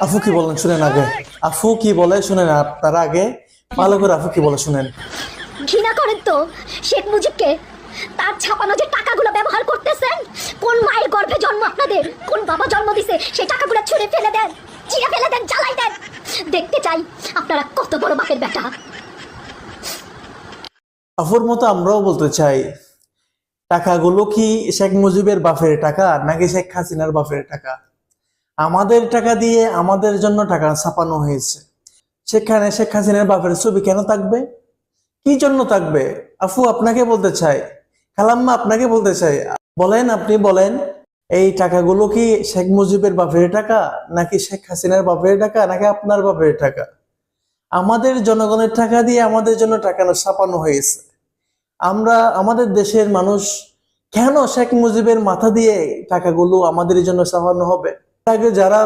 আফু কি বলেন শুনেন আগে। আফু কি বলে শুনেন, আপনারা আগে ভালো করে আফু কি বলে শুনেন। ঘৃণা করেন তো শেখ মুজিবকে? তার ছাপানো যে টাকাগুলো ব্যবহার করতেছেন, কোন মায়ের গর্ভে জন্ম আপনাদের, কোন বাবা জন্ম দিছে, সেই টাকাগুলো ছুঁড়ে ফেলে দেন, চিড়ে ফেলে দেন, জ্বালাই দেন। দেখতে চাই আপনারা কত বড় বাপের বেটা। আফুর মতো আমরাও বলতে চাই, টাকাগুলো কি শেখ মুজিবের বাপের টাকা নাকি শেখ হাসিনার বাপের টাকা? আমাদের টাকা দিয়ে আমাদের জন্য টাকা ছাপানো হয়েছে, সেখানে শেখ হাসিনার বাপের ছবি কেন থাকবে? কি জন্য থাকবে? আফু আপনাকে বলতে চাই, খালাম্মা আপনাকে বলতে চাই, বলেন, আপনি বলেন, এই টাকাগুলো কি শেখ মুজিবের বাপের টাকা নাকি শেখ হাসিনার বাপের টাকা নাকি আপনার বাপের টাকা? আমাদের জনগণের টাকা দিয়ে আমাদের জন্য টাকা ছাপানো হয়েছে। আমরা আমাদের দেশের মানুষ কেন শেখ মুজিবের মাথা দিয়ে টাকাগুলো আমাদের জন্য ছাপানো হবে? আগে যারা